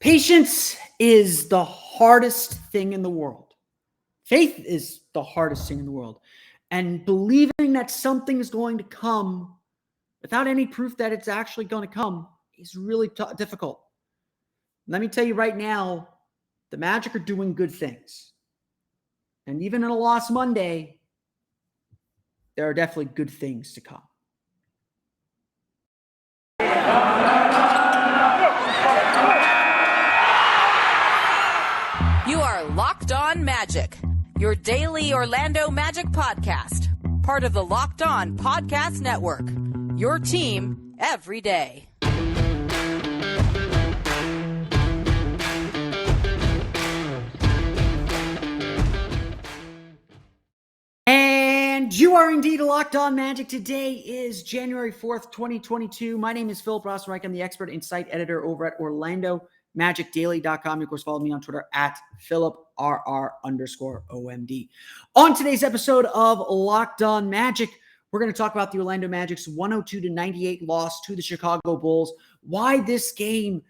Patience is the hardest thing in the world. Faith is the hardest thing in the world. And believing that something is going to come without any proof that it's actually going to come is really difficult. Let me tell you right now, the Magic are doing good things. And even in a loss Monday, there are definitely good things to come. You are Locked On Magic, your daily Orlando Magic podcast, part of the Locked On Podcast Network, your team every day. And you are indeed Locked On Magic. Today is January 4th, 2022. My name is Philip Rossreich. I'm the expert and site editor over at OrlandoMagicDaily.com. You, of course, follow me on Twitter at PhilipRR_OMD. On today's episode of Locked On Magic, we're going to talk about the Orlando Magic's 102-98 loss to the Chicago Bulls, why this game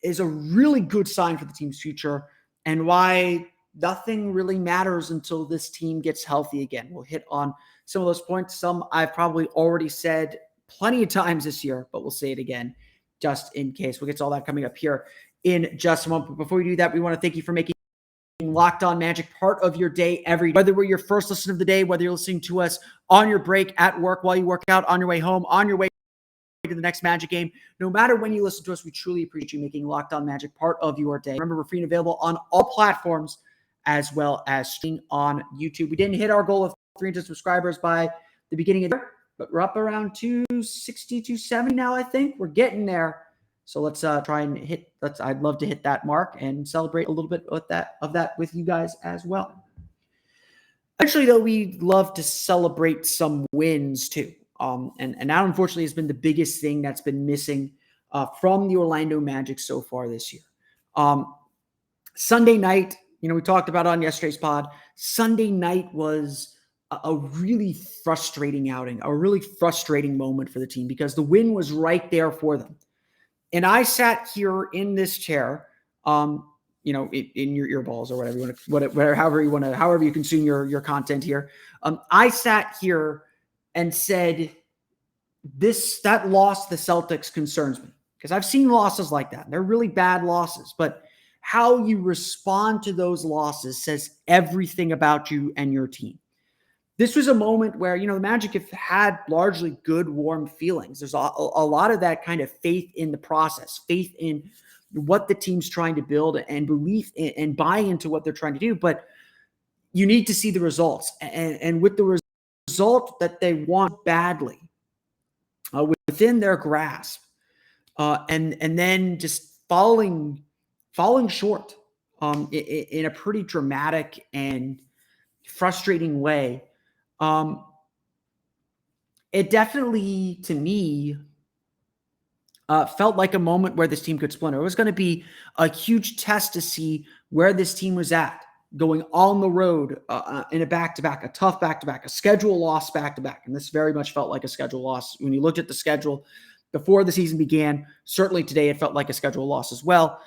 is a really good sign for the team's future, and why nothing really matters until this team gets healthy again. We'll hit on some of those points. Some I've probably already said plenty of times this year, but we'll say it again just in case. We'll get to all that coming up here in just a moment. But before we do that, we want to thank you for making Locked On Magic part of your day every day. Whether we're your first listen of the day, whether you're listening to us on your break, at work, while you work out, on your way home, on your way to the next Magic game, no matter when you listen to us, we truly appreciate you making Locked On Magic part of your day. Remember, we're free and available on all platforms, as well as streaming on YouTube. We didn't hit our goal of 300 subscribers by the beginning of the year, but we're up around 260, 270 now, I think. We're getting there. So let's try and I'd love to hit that mark and celebrate a little bit of that with you guys as well. Actually, though, we love to celebrate some wins too. And that, unfortunately, has been the biggest thing that's been missing from the Orlando Magic so far this year. Sunday night, we talked about on yesterday's pod, Sunday night was a really frustrating outing, a really frustrating moment for the team because the win was right there for them. And I sat here in this chair, in your earballs or however you consume your content here. I sat here and said, that loss to the Celtics concerns me because I've seen losses like that. They're really bad losses, but how you respond to those losses says everything about you and your team. This was a moment where, the Magic have had largely good, warm feelings. There's a lot of that kind of faith in the process, faith in what the team's trying to build and belief in, and buy into what they're trying to do. But you need to see the results. And with the result that they want badly within their grasp, and then just falling short in a pretty dramatic and frustrating way. It definitely, to me, felt like a moment where this team could splinter. It was going to be a huge test to see where this team was at, going on the road in a back-to-back, a tough back-to-back, a schedule loss back-to-back. And this very much felt like a schedule loss. When you looked at the schedule before the season began, certainly today it felt like a schedule loss as well.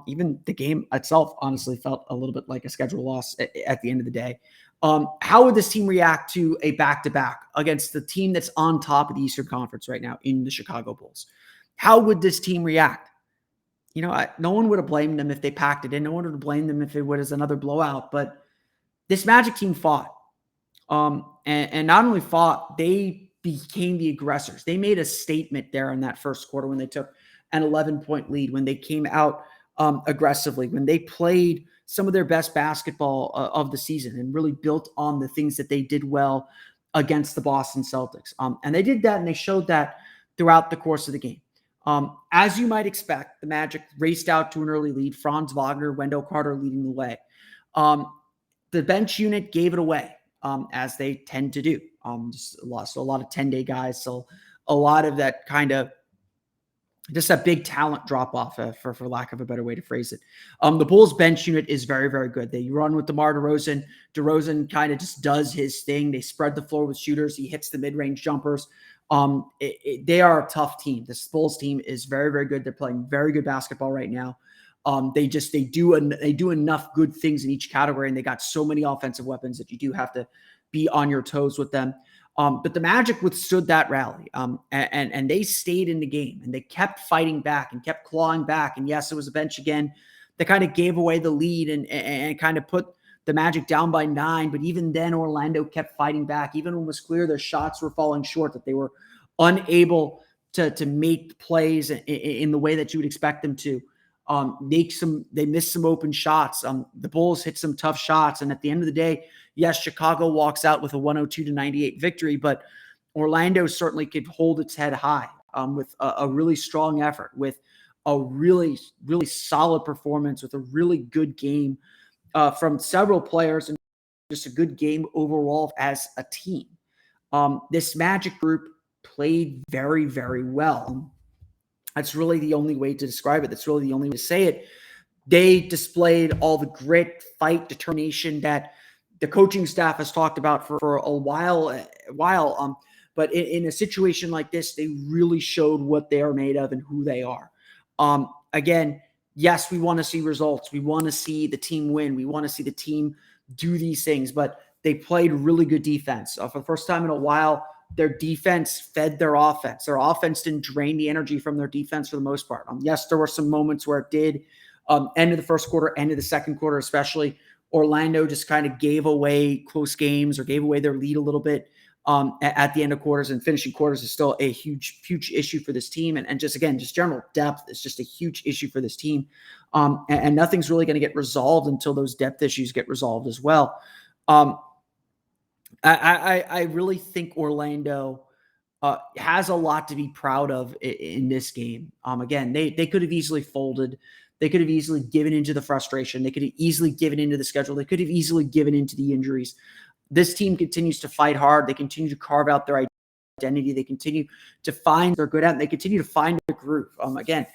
Even the game itself honestly felt a little bit like a schedule loss at the end of the day. How would this team react to a back-to-back against the team that's on top of the Eastern Conference right now in the Chicago Bulls? How would this team react? No one would have blamed them if they packed it in. No one would have blamed them if it was another blowout. But this Magic team fought. And not only fought, they became the aggressors. They made a statement there in that first quarter when they took an 11-point lead, when they came out aggressively, when they played some of their best basketball of the season and really built on the things that they did well against the Boston Celtics. And they did that, and they showed that throughout the course of the game. As you might expect, the Magic raced out to an early lead. Franz Wagner, Wendell Carter leading the way. The bench unit gave it away, as they tend to do. Just lost a lot of 10-day guys, so a lot of that kind of just a big talent drop-off, for lack of a better way to phrase it. The Bulls bench unit is very, very good. They run with DeMar DeRozan. DeRozan kind of just does his thing. They spread the floor with shooters. He hits the mid-range jumpers. They are a tough team. This Bulls team is very, very good. They're playing very good basketball right now. They do enough good things in each category, and they got so many offensive weapons that you do have to be on your toes with them. But the Magic withstood that rally, and they stayed in the game, and they kept fighting back and kept clawing back. And yes, it was a bench again that kind of gave away the lead and kind of put the Magic down by 9. But even then, Orlando kept fighting back, even when it was clear their shots were falling short, that they were unable to make plays in the way that you would expect them to. They missed some open shots. The Bulls hit some tough shots. And at the end of the day, yes, Chicago walks out with a 102-98 victory, but Orlando certainly could hold its head high with a really strong effort, with a really, really solid performance, with a really good game from several players, and just a good game overall as a team. This Magic group played very, very well. That's really the only way to describe it. That's really the only way to say it. They displayed all the grit, fight, determination that the coaching staff has talked about for a while. But in a situation like this, they really showed what they are made of and who they are. Again, yes, we want to see results. We want to see the team win. We want to see the team do these things. But they played really good defense. For the first time in a while, their defense fed their offense. Their offense didn't drain the energy from their defense for the most part. Yes, there were some moments where it did. End of the first quarter, end of the second quarter, especially. Orlando just kind of gave away close games or gave away their lead a little bit at the end of quarters, and finishing quarters is still a huge, huge issue for this team. And just general depth is just a huge issue for this team. And nothing's really going to get resolved until those depth issues get resolved as well. I really think Orlando has a lot to be proud of in this game. Again, they could have easily folded. They could have easily given into the frustration. They could have easily given into the schedule. They could have easily given into the injuries. This team continues to fight hard. They continue to carve out their identity. They continue to find what they're good at, and they continue to find their groove. Again,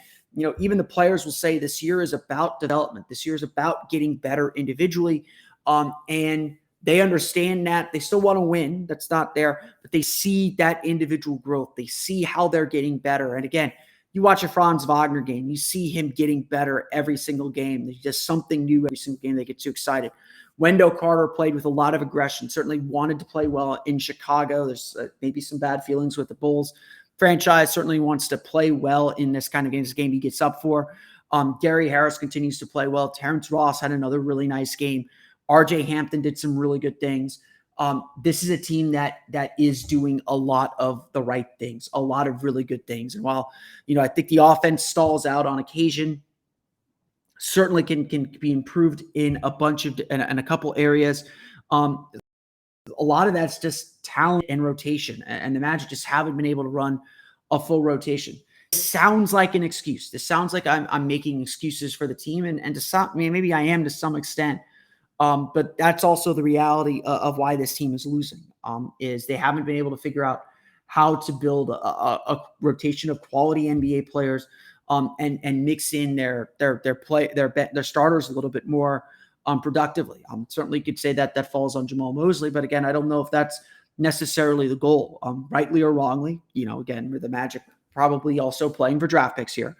even the players will say this year is about development. This year is about getting better individually. And they understand that. They still want to win. That's not there. But they see that individual growth. They see how they're getting better. And again, you watch a Franz Wagner game, you see him getting better every single game. There's just something new every single game. They get too excited. Wendell Carter played with a lot of aggression, certainly wanted to play well in Chicago. There's maybe some bad feelings with the Bulls franchise, certainly wants to play well in this kind of game, this game he gets up for. Gary Harris continues to play well. Terrence Ross had another really nice game. RJ Hampton did some really good things. This is a team that is doing a lot of the right things, a lot of really good things. And while, I think the offense stalls out on occasion, certainly can be improved in a couple areas. A lot of that's just talent and rotation, and the Magic just haven't been able to run a full rotation. This sounds like an excuse. This sounds like I'm making excuses for the team, and to some, maybe I am to some extent. But that's also the reality of why this team is losing, is they haven't been able to figure out how to build a rotation of quality NBA players, and mix in their starters a little bit more productively. Certainly could say that falls on Jamal Mosley, but again, I don't know if that's necessarily the goal, rightly or wrongly. Again, with the Magic probably also playing for draft picks here.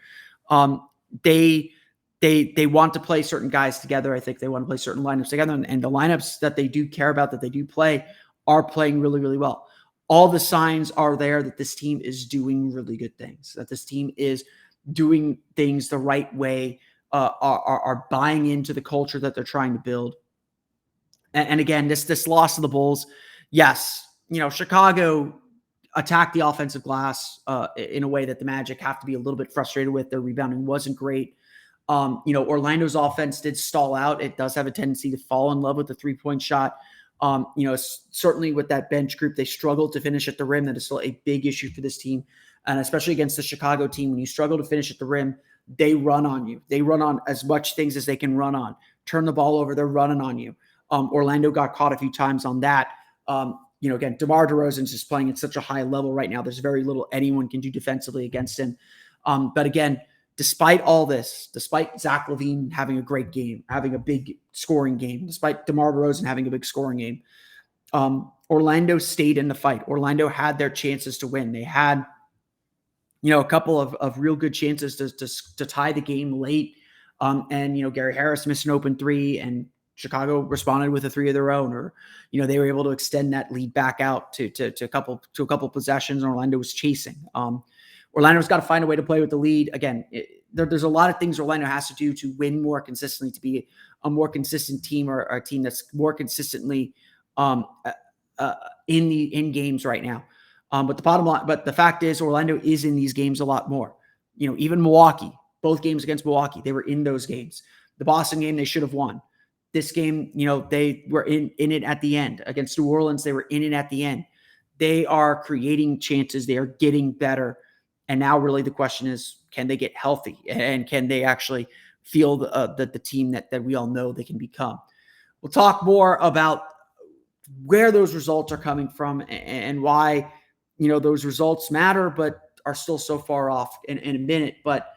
They want to play certain guys together. I think they want to play certain lineups together, and the lineups that they do care about, that they do play, are playing really, really well. All the signs are there that this team is doing really good things, that this team is doing things the right way, are buying into the culture that they're trying to build. And again, this loss of the Bulls, yes, Chicago attacked the offensive glass in a way that the Magic have to be a little bit frustrated with. Their rebounding wasn't great. Orlando's offense did stall out. It does have a tendency to fall in love with the three-point shot. Certainly with that bench group, they struggled to finish at the rim. That is still a big issue for this team. And especially against the Chicago team, when you struggle to finish at the rim, they run on you. They run on as much things as they can run on. Turn the ball over, they're running on you. Orlando got caught a few times on that. Again, DeMar DeRozan's just playing at such a high level right now. There's very little anyone can do defensively against him. But again, despite all this, despite Zach LaVine having a great game, having a big scoring game, despite DeMar DeRozan having a big scoring game, Orlando stayed in the fight. Orlando had their chances to win. They had, a couple of real good chances to tie the game late. And Gary Harris missed an open three, and Chicago responded with a three of their own, or they were able to extend that lead back out to a couple possessions, and Orlando was chasing. Orlando's got to find a way to play with the lead. Again, there's a lot of things Orlando has to do to win more consistently, to be a more consistent team, or a team that's more consistently in games right now. But the bottom line, but the fact is, Orlando is in these games a lot more. Even Milwaukee, both games against Milwaukee, they were in those games. The Boston game, they should have won. This game, they were in it at the end. Against New Orleans, they were in it at the end. They are creating chances. They are getting better. And now really the question is, can they get healthy? And can they actually feel the team that we all know they can become? We'll talk more about where those results are coming from and why, those results matter, but are still so far off in a minute. But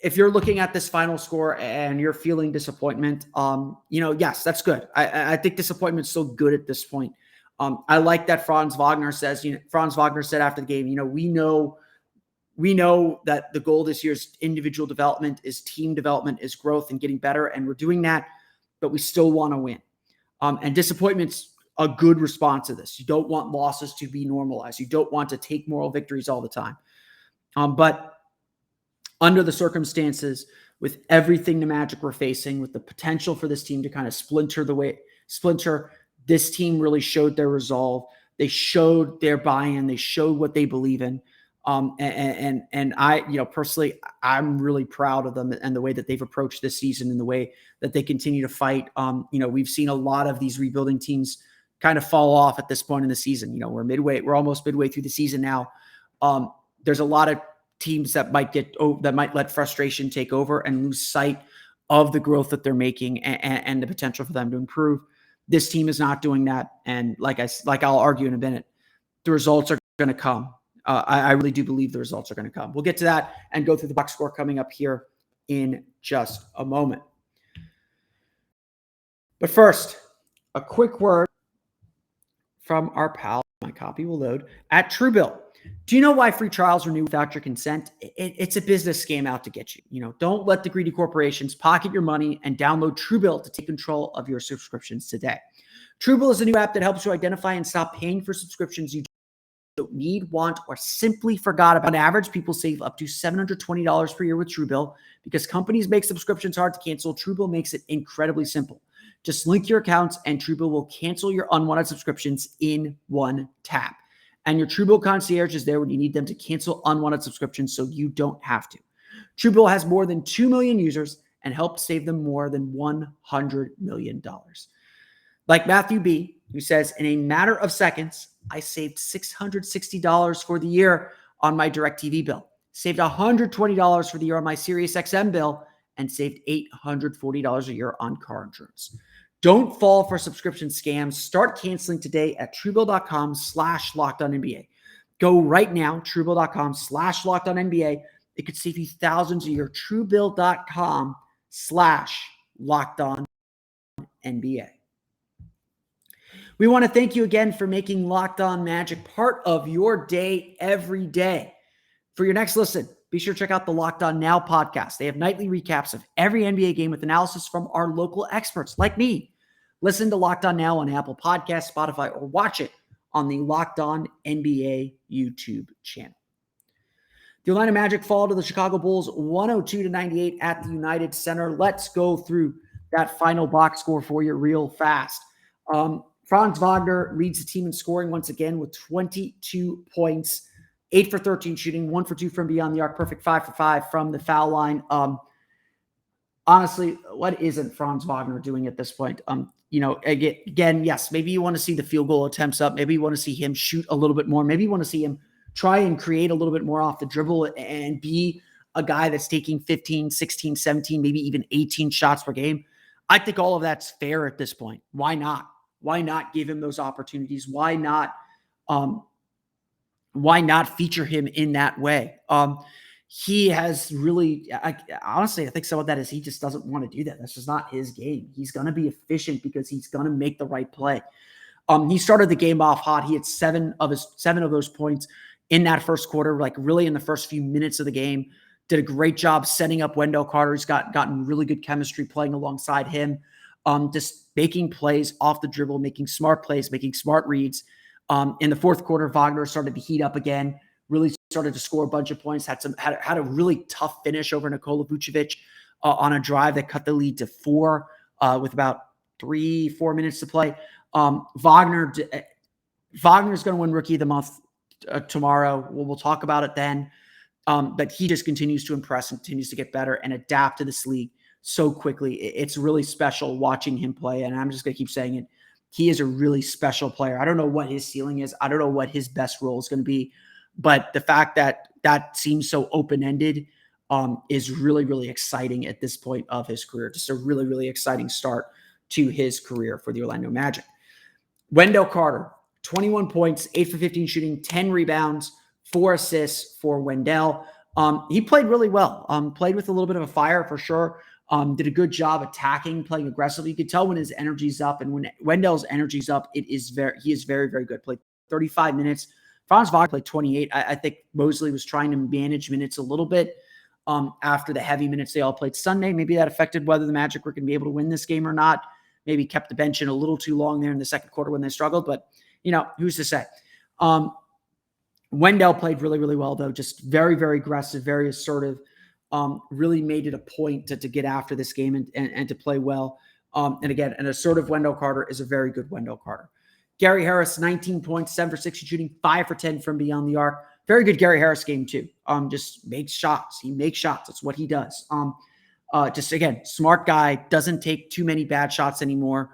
if you're looking at this final score and you're feeling disappointment, yes, that's good. I think disappointment's still good at this point. I like that Franz Wagner said after the game, we know that the goal this year is individual development, is team development, is growth and getting better. And we're doing that, but we still want to win. And disappointment's a good response to this. You don't want losses to be normalized. You don't want to take moral victories all the time. But under the circumstances, with everything the Magic were facing, with the potential for this team to kind of splinter, this team really showed their resolve. They showed their buy-in. They showed what they believe in. And I, personally, I'm really proud of them and the way that they've approached this season and the way that they continue to fight. We've seen a lot of these rebuilding teams kind of fall off at this point in the season. We're almost midway through the season now. There's a lot of teams that might let frustration take over and lose sight of the growth that they're making and the potential for them to improve. This team is not doing that. And like I'll argue in a minute, the results are going to come. I really do believe the results are going to come. We'll get to that and go through the box score coming up here in just a moment. But first, a quick word from our pal, my copy will load, at TrueBill. Do you know why free trials renew without your consent? It's a business scam out to get you. Don't let the greedy corporations pocket your money, and download TrueBill to take control of your subscriptions today. TrueBill is a new app that helps you identify and stop paying for subscriptions you don't need, want, or simply forgot about. On average, people save up to $720 per year with TrueBill. Because companies make subscriptions hard to cancel, TrueBill makes it incredibly simple. Just link your accounts and TrueBill will cancel your unwanted subscriptions in one tap. And your TrueBill concierge is there when you need them to cancel unwanted subscriptions so you don't have to. TrueBill has more than 2 million users and helped save them more than $100 million. Like Matthew B., who says, in a matter of seconds, I saved $660 for the year on my DirecTV bill, saved $120 for the year on my SiriusXM bill, and saved $840 a year on car insurance. Don't fall for subscription scams. Start canceling today at TrueBill.com/LockedOnNBA. Go right now, TrueBill.com/LockedOnNBA. It could save you thousands a year. TrueBill.com/LockedOnNBA. We want to thank you again for making Locked On Magic part of your day every day. For your next listen, be sure to check out the Locked On Now podcast. They have nightly recaps of every NBA game with analysis from our local experts like me. Listen to Locked On Now on Apple Podcasts, Spotify, or watch it on the Locked On NBA YouTube channel. The Orlando Magic fall to the Chicago Bulls 102-98 at the United Center. Let's go through that final box score for you real fast. Franz Wagner leads the team in scoring once again with 22 points, 8 for 13 shooting, 1 for 2 from beyond the arc, perfect 5 for 5 from the foul line. Honestly, what isn't Franz Wagner doing at this point? Again, yes, maybe you want to see the field goal attempts up. Maybe you want to see him shoot a little bit more. Maybe you want to see him try and create a little bit more off the dribble and be a guy that's taking 15, 16, 17, maybe even 18 shots per game. I think all of that's fair at this point. Why not? Why not give him those opportunities? Why not feature him in that way? He has really, honestly, I think some of that is he just doesn't want to do that. That's just not his game. He's going to be efficient because he's going to make the right play. He started the game off hot. He had seven of those points in that first quarter, like really in the first few minutes of the game. did a great job setting up Wendell Carter. He's gotten really good chemistry playing alongside him, just making plays off the dribble, making smart plays, making smart reads. In the fourth quarter, Wagner started to heat up again, really started to score a bunch of points, had a really tough finish over Nikola Vucevic on a drive that cut the lead to 4 with about 3-4 minutes to play. Wagner's going to win Rookie of the Month tomorrow. We'll talk about it then. But he just continues to impress and continues to get better and adapt to this league so quickly. It's really special watching him play. And I'm just going to keep saying it. He is a really special player. I don't know what his ceiling is. I don't know what his best role is going to be. But the fact that that seems so open-ended is really, really exciting at this point of his career. Just a really, really exciting start to his career for the Orlando Magic. Wendell Carter, 21 points, 8 for 15 shooting, 10 rebounds, 4 assists for Wendell. He played really well. Played with a little bit of a fire for sure. Did a good job attacking, playing aggressively. You could tell when his energy's up, and when Wendell's energy's up, he is very, very good. Played 35 minutes. Franz Wagner played 28. I think Mosley was trying to manage minutes a little bit after the heavy minutes they all played Sunday. Maybe that affected whether the Magic were going to be able to win this game or not. Maybe kept the bench in a little too long there in the second quarter when they struggled, but who's to say? Wendell played really, really well, though. Just very, very aggressive, very assertive. Really made it a point to get after this game and to play well. And again, an assertive Wendell Carter is a very good Wendell Carter. Gary Harris, 19 points, 7 for 60 shooting, 5 for 10 from beyond the arc. Very good Gary Harris game, too. Just makes shots. He makes shots. That's what he does. Just, again, smart guy, doesn't take too many bad shots anymore,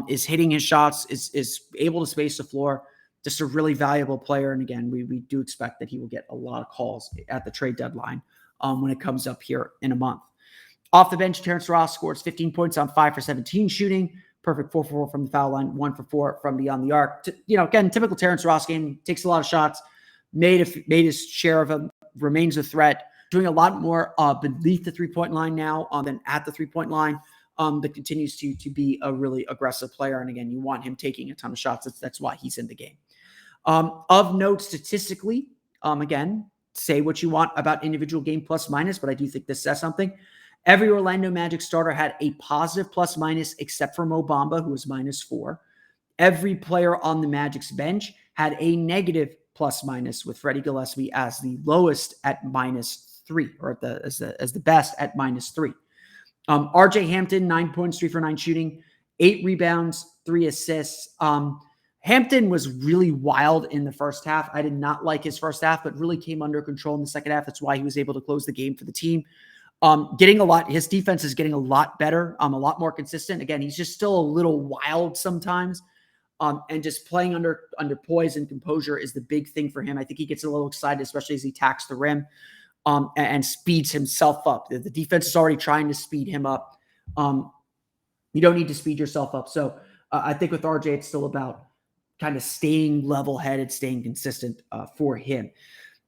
is hitting his shots, is able to space the floor. Just a really valuable player. And again, we do expect that he will get a lot of calls at the trade deadline when it comes up here in a month. Off the bench, Terrence Ross scores 15 points on 5 for 17 shooting. Perfect 4 for 4 from the foul line, 1 for 4 from beyond the arc. Again, typical Terrence Ross game. Takes a lot of shots. Made his share of them. Remains a threat. Doing a lot more beneath the three-point line now than at the three-point line. But continues to be a really aggressive player. And again, you want him taking a ton of shots. That's why he's in the game. Of note statistically, again, say what you want about individual game plus minus, but I do think this says something. Every Orlando Magic starter had a positive plus minus except for Mo Bamba, who was -4. Every player on the Magic's bench had a negative plus minus, with Freddie Gillespie as the lowest at -3, or as the best at -3. RJ Hampton, 9 points, 3 for 9 shooting, 8 rebounds, 3 assists. Hampton was really wild in the first half. I did not like his first half, but really came under control in the second half. That's why he was able to close the game for the team. His defense is getting a lot better, a lot more consistent. Again, he's just still a little wild sometimes. And just playing under poise and composure is the big thing for him. I think he gets a little excited, especially as he attacks the rim and speeds himself up. The defense is already trying to speed him up. You don't need to speed yourself up. So I think with RJ, it's still about kind of staying level-headed, staying consistent for him.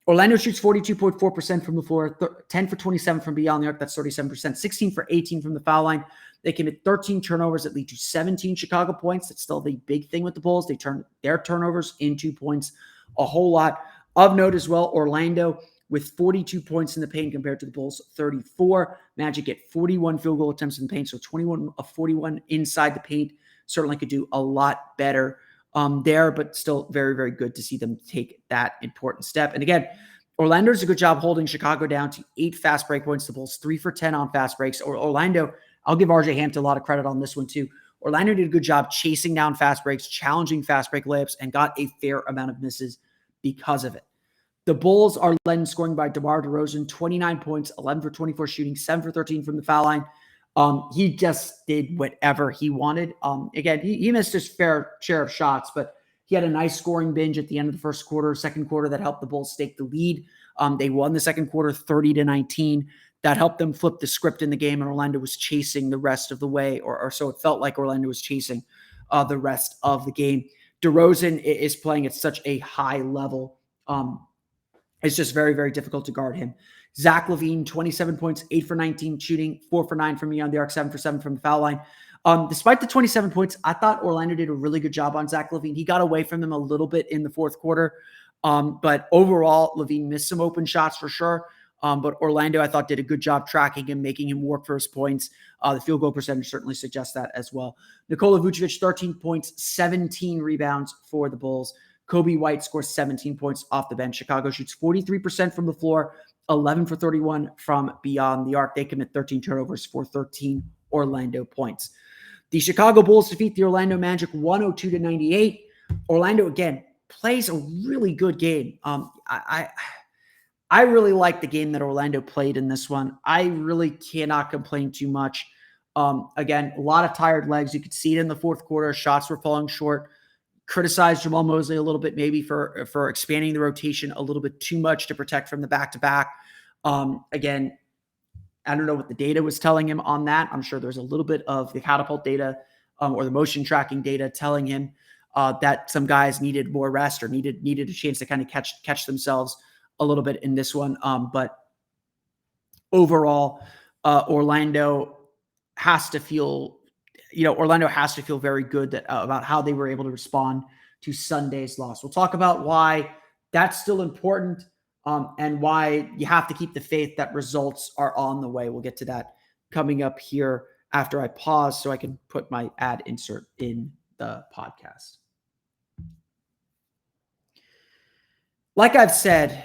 Orlando shoots 42.4% from the floor, 10 for 27 from beyond the arc. That's 37%, 16 for 18 from the foul line. They commit 13 turnovers that lead to 17 Chicago points. That's still the big thing with the Bulls. They turn their turnovers into points a whole lot. Of note as well, Orlando with 42 points in the paint compared to the Bulls' 34. Magic get 41 field goal attempts in the paint, so 21 of 41 inside the paint. Certainly could do a lot better there, but still very, very good to see them take that important step. And again, Orlando does a good job holding Chicago down to 8 fast break points. The Bulls 3 for 10 on fast breaks. Orlando, I'll give RJ Hampton a lot of credit on this one too. Orlando did a good job chasing down fast breaks, challenging fast break layups, and got a fair amount of misses because of it. The Bulls are led in scoring by DeMar DeRozan, 29 points, 11 for 24 shooting, 7 for 13 from the foul line. He just did whatever he wanted. Again, he missed his fair share of shots, but he had a nice scoring binge at the end of the first quarter, second quarter that helped the Bulls stake the lead. They won the second quarter 30-19. That helped them flip the script in the game, and Orlando was chasing the rest of the way, or so it felt like Orlando was chasing the rest of the game. DeRozan is playing at such a high level. It's just very, very difficult to guard him. Zach LaVine, 27 points, 8 for 19 shooting, 4 for 9 from beyond the arc, 7 for 7 from the foul line. Despite the 27 points, I thought Orlando did a really good job on Zach LaVine. He got away from them a little bit in the fourth quarter. But overall, LaVine missed some open shots for sure. But Orlando, I thought, did a good job tracking him, making him work for his points. The field goal percentage certainly suggests that as well. Nikola Vucevic, 13 points, 17 rebounds for the Bulls. Kobe White scores 17 points off the bench. Chicago shoots 43% from the floor, 11 for 31 from beyond the arc. They commit 13 turnovers for 13 Orlando points. The Chicago Bulls defeat the Orlando Magic 102-98. Orlando, again, plays a really good game. I really like the game that Orlando played in this one. I really cannot complain too much. Again, a lot of tired legs. You could see it in the fourth quarter. Shots were falling short. Criticized Jamal Mosley a little bit, maybe for expanding the rotation a little bit too much to protect from the back-to-back. Again, I don't know what the data was telling him on that. I'm sure there's a little bit of the catapult data or the motion tracking data telling him that some guys needed more rest or needed a chance to kind of catch themselves a little bit in this one. But overall, Orlando has to feel very good about how they were able to respond to Sunday's loss. We'll talk about why that's still important and why you have to keep the faith that results are on the way. We'll get to that coming up here after I pause so I can put my ad insert in the podcast. Like I said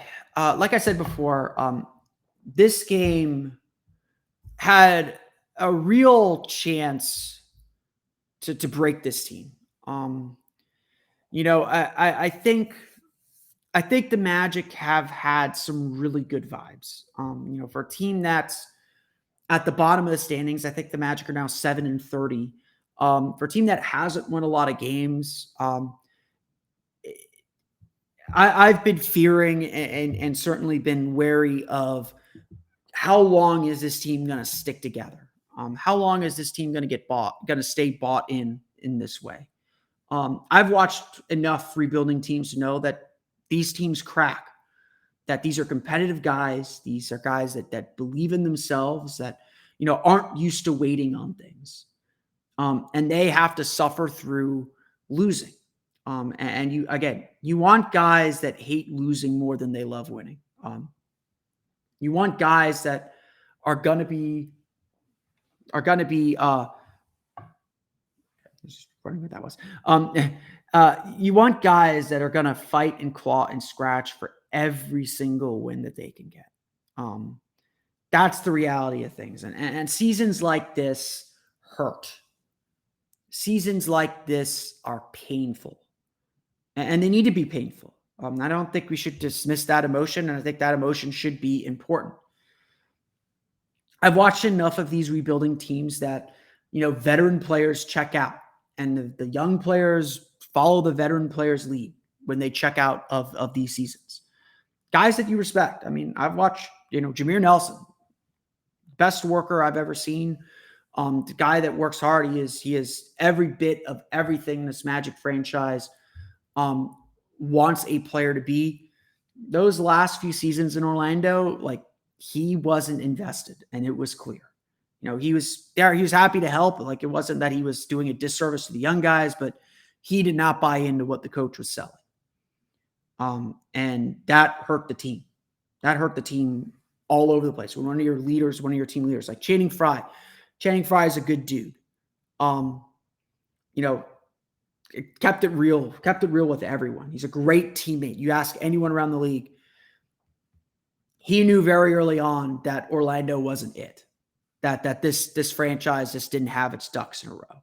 before, this game had a real chance to break this team. I think the Magic have had some really good vibes. For a team that's at the bottom of the standings, I think the Magic are now 7-30. For a team that hasn't won a lot of games, I've been fearing and certainly been wary of how long is this team going to stick together? How long is this team going to stay bought in this way? I've watched enough rebuilding teams to know that these teams crack, that these are competitive guys. These are guys that believe in themselves, that, aren't used to waiting on things. And they have to suffer through losing. And you want guys that hate losing more than they love winning. You want guys that are going to be just wondering what that was. You want guys that are going to fight and claw and scratch for every single win that they can get. That's the reality of things. And seasons like this hurt. Seasons like this are painful. And they need to be painful. I don't think we should dismiss that emotion, and I think that emotion should be important. I've watched enough of these rebuilding teams that, veteran players check out, and the young players follow the veteran players' lead when they check out of these seasons. Guys that you respect. I mean, I've watched, Jameer Nelson, best worker I've ever seen. The guy that works hard. He is every bit of everything this Magic franchise wants a player to be. Those last few seasons in Orlando, he wasn't invested, and it was clear. He was there. He was happy to help. It wasn't that he was doing a disservice to the young guys, but he did not buy into what the coach was selling. And that hurt the team. That hurt the team all over the place. When one of your team leaders, like Channing Frye is a good dude. Kept it real with everyone. He's a great teammate. You ask anyone around the league, he knew very early on that Orlando wasn't it. That this franchise just didn't have its ducks in a row.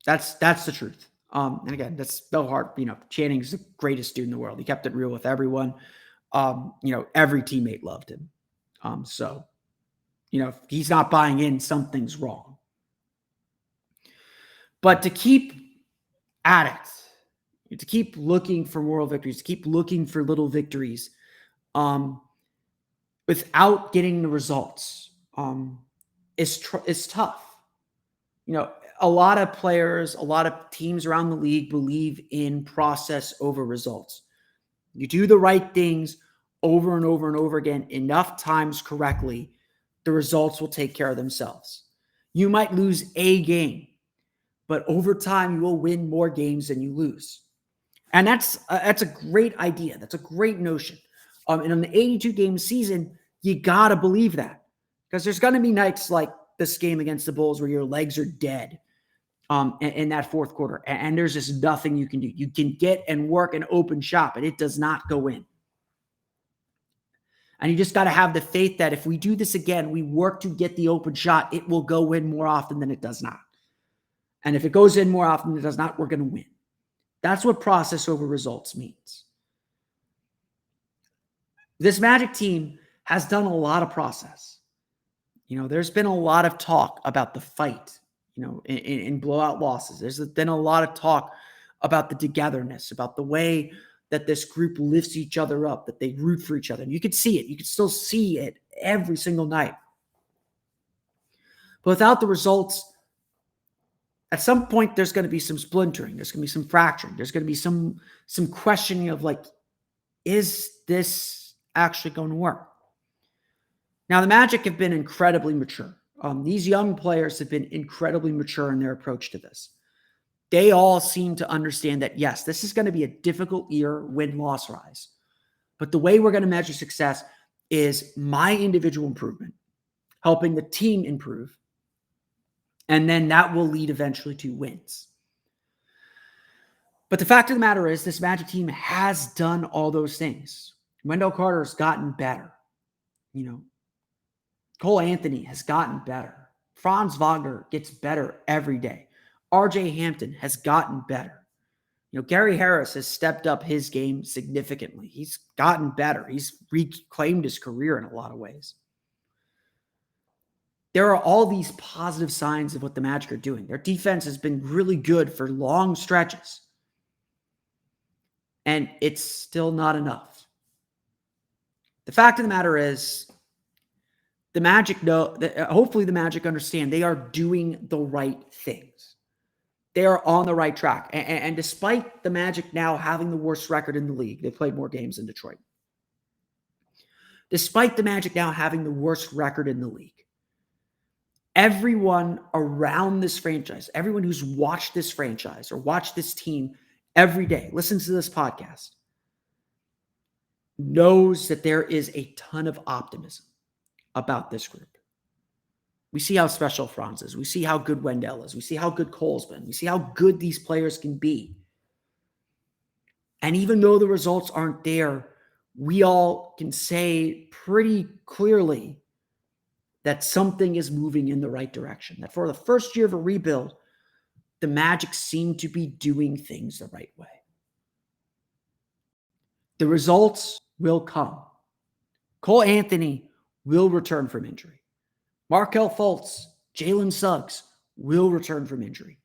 That's the truth. And again, that's so hard. Channing's the greatest dude in the world. He kept it real with everyone. Every teammate loved him. So if he's not buying in, something's wrong. But to keep at it, to keep looking for moral victories, to keep looking for little victories, without getting the results, is tough. A lot of players, a lot of teams around the league believe in process over results. You do the right things over and over and over again enough times correctly, the results will take care of themselves. You might lose a game, but over time you will win more games than you lose. And that's a great idea. That's a great notion. And on the 82-game season, you got to believe that, because there's going to be nights like this game against the Bulls where your legs are dead in that fourth quarter, and there's just nothing you can do. You can get and work an open shot, but it does not go in. And you just got to have the faith that if we do this again, we work to get the open shot, it will go in more often than it does not. And if it goes in more often than it does not, we're going to win. That's what process over results means. This Magic team has done a lot of process. There's been a lot of talk about the fight, in blowout losses. There's been a lot of talk about the togetherness, about the way that this group lifts each other up, that they root for each other. And you could see it. You could still see it every single night. But without the results, at some point, there's going to be some splintering. There's going to be some fracturing. There's going to be some questioning of is this actually going to work? Now, the Magic have been incredibly mature. These young players have been incredibly mature in their approach to this. They all seem to understand that, yes, this is going to be a difficult year, win-loss rise. But the way we're going to measure success is my individual improvement, helping the team improve, and then that will lead eventually to wins. But the fact of the matter is, this Magic team has done all those things. Wendell Carter has gotten better. Cole Anthony has gotten better. Franz Wagner gets better every day. RJ Hampton has gotten better. Gary Harris has stepped up his game significantly. He's gotten better. He's reclaimed his career in a lot of ways. There are all these positive signs of what the Magic are doing. Their defense has been really good for long stretches. And it's still not enough. The fact of the matter is, the Magic hopefully the Magic understand they are doing the right things. They are on the right track. And despite the Magic now having the worst record in the league, they played more games than Detroit. Despite the Magic now having the worst record in the league, everyone around this franchise, everyone who's watched this franchise or watched this team every day, listens to this podcast, knows that there is a ton of optimism about this group. We see how special Franz is. We see how good Wendell is. We see how good Cole's been. We see how good these players can be. And even though the results aren't there, we all can say pretty clearly that something is moving in the right direction. That for the first year of a rebuild, the Magic seem to be doing things the right way. The results will come. Cole Anthony will return from injury. Markelle Fultz, Jalen Suggs will return from injury.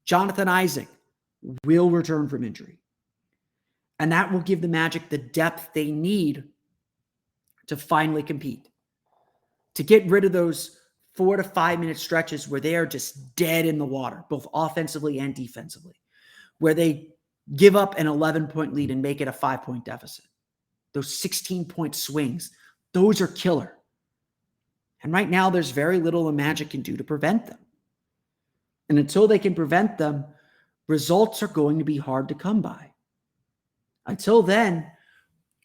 Jonathan Isaac will return from injury. And that will give the Magic the depth they need to finally compete. To get rid of those 4 to 5 minute stretches where they are just dead in the water, both offensively and defensively, where they give up an 11-point lead and make it a 5-point deficit. Those 16-point swings, those are killer. And right now, there's very little the Magic can do to prevent them. And until they can prevent them, results are going to be hard to come by. Until then,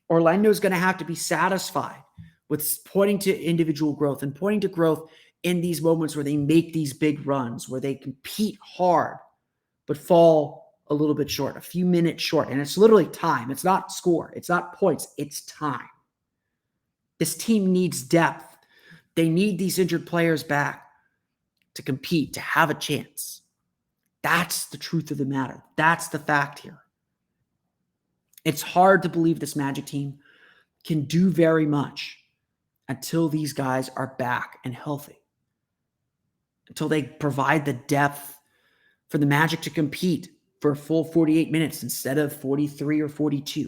Orlando's going to have to be satisfied with pointing to individual growth and pointing to growth in these moments where they make these big runs, where they compete hard, but fall a little bit short, a few minutes short. And it's literally time. It's not score. It's not points. It's time. This team needs depth. They need these injured players back to compete, to have a chance. That's the truth of the matter. That's the fact here. It's hard to believe this Magic team can do very much until these guys are back and healthy. Until they provide the depth for the Magic to compete for a full 48 minutes instead of 43 or 42.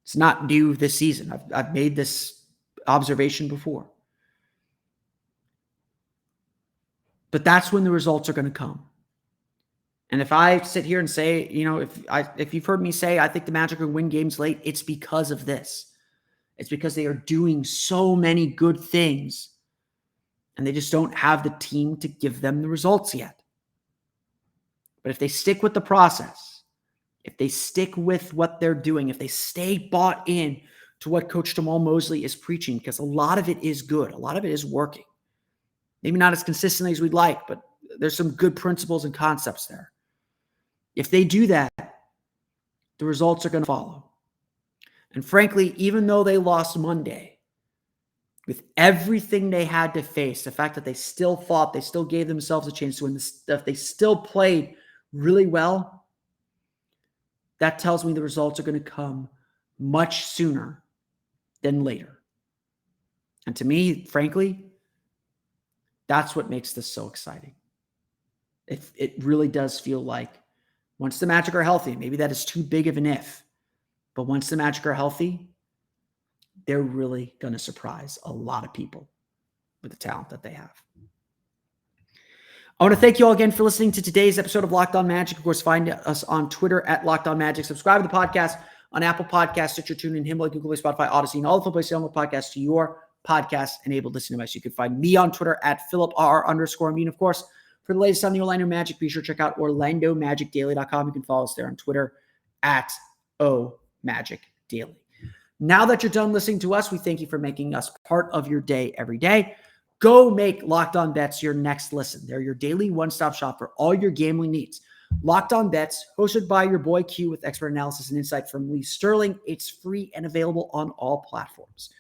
It's not new this season. I've made this observation before. But that's when the results are going to come. And if I sit here and say, if you've heard me say I think the Magic will win games late, it's because of this. It's because they are doing so many good things and they just don't have the team to give them the results yet. But if they stick with the process, if they stick with what they're doing, if they stay bought in to what Coach Jamal Mosley is preaching, because a lot of it is good. A lot of it is working. Maybe not as consistently as we'd like, but there's some good principles and concepts there. If they do that, the results are going to follow. And frankly, even though they lost Monday, with everything they had to face, the fact that they still fought, they still gave themselves a chance to win this stuff, they still played really well, that tells me the results are going to come much sooner than later. And to me, frankly, that's what makes this so exciting. It really does feel like once the Magic are healthy, maybe that is too big of an if, but once the Magic are healthy, they're really going to surprise a lot of people with the talent that they have. I want to thank you all again for listening to today's episode of Locked On Magic. Of course, find us on Twitter at Locked On Magic. Subscribe to the podcast on Apple Podcasts, Stitcher, TuneIn, Himalaya, Google Play, Spotify, Odyssey, and all the places on the podcast to your podcast-enabled listening device. You can find me on Twitter at PhilipR_Amin. Of course, for the latest on the Orlando Magic, be sure to check out OrlandoMagicDaily.com. You can follow us there on Twitter at OMagicDaily. Now that you're done listening to us, we thank you for making us part of your day every day. Go make Locked On Bets your next listen. They're your daily one-stop shop for all your gambling needs. Locked On Bets, hosted by your boy Q with expert analysis and insight from Lee Sterling. It's free and available on all platforms.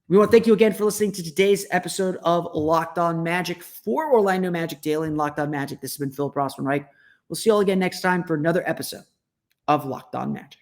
We want to thank you again for listening to today's episode of Locked On Magic for Orlando Magic Daily and Locked On Magic. This has been Philip Rossman-Reich. We'll see you all again next time for another episode of Locked On Magic.